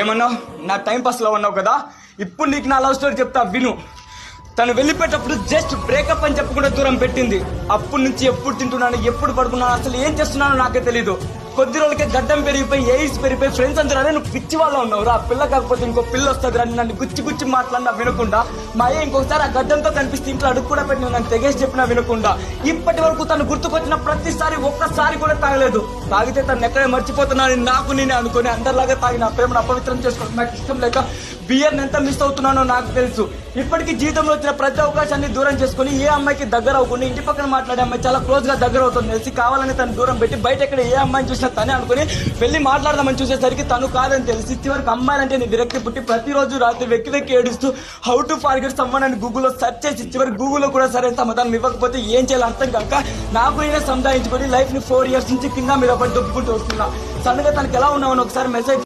ఏమన్నావు? నా time pass లో ఉన్నావు కదా, ఇప్పుడు నీకు నా లవ్ స్టోరీ చెప్తా విను. తను వెళ్ళిపోయేటప్పుడు జస్ట్ బ్రేకప్ అని చెప్పకుండా దూరం పెట్టింది. అప్పటి నుంచి ఎప్పుడు తింటున్నాను, ఎప్పుడు పడుకున్నాను, అసలు ఏం చేస్తున్నానో నాకే తెలీదు. కొద్ది రోజులకే గడ్డం పెరిగిపోయి, ఎయిడ్స్ పెరిగిపోయి, ఫ్రెండ్స్ అందరూ నువ్వు పిచ్చి వాళ్ళ ఉన్నావు రా, పిల్ల కాకపోతే ఇంకో పిల్ల వస్తుంది రా, నన్ను గుచ్చి గుచ్చి మాట్లాడినా వినకుండా, మా అయ్య ఇంకొకసారి ఆ గడ్డంతో కనిపిస్తే ఇంట్లో అడుగు కూడా పెట్టి నన్ను తెగేసి చెప్పినా వినకుండా, ఇప్పటి వరకు తను గుర్తుకొచ్చిన ప్రతిసారి ఒక్కసారి కూడా తాగలేదు. తాగితే తను ఎక్కడే మర్చిపోతున్నానని నాకు నేనే అనుకుని అందరిలాగా తాగి నా ప్రేమను అపవిత్రం చేసుకోవడం నాకు ఇష్టం లేక బియర్ ఎంత మిస్ అవుతున్నానో నాకు తెలుసు. ఇప్పటికీ జీవితంలో వచ్చిన ప్రతి అవకాశాన్ని దూరం చేసుకుని ఏ అమ్మాయికి దగ్గర అవ్వకుండా ఇంటి పక్కన మాట్లాడే అమ్మాయి చాలా క్లోజ్ గా దగ్గర అవుతుంది తెలిసి కావాలని తను దూరం పెట్టి బయట ఎక్కడ ఏ అమ్మాయిని చూసినా తనే అనుకుని వెళ్ళి మాట్లాడదామని చూసేసరికి తను కాదని తెలిసి చివరికి అమ్మాయిలంటే నీ విరక్తి పుట్టి ప్రతిరోజు రాత్రి వెక్కి వెక్కి ఏడుస్తూ హౌ టు ఫర్గెట్ సమ్మన్ అని గూగుల్లో సెర్చ్ చేసి చివరికి గూగుల్లో కూడా సరైన సమాధానం ఇవ్వకపోతే ఏం చేయాలో అర్థం కాక నాకు నేనే సంధాయించుకొని లైఫ్ ని 4 years నుంచి కింద మీద పడి దొబ్బుకుంటూ వస్తున్నా. సడన్గా తనకి ఎలా ఉన్నామని ఒకసారి మెసేజ్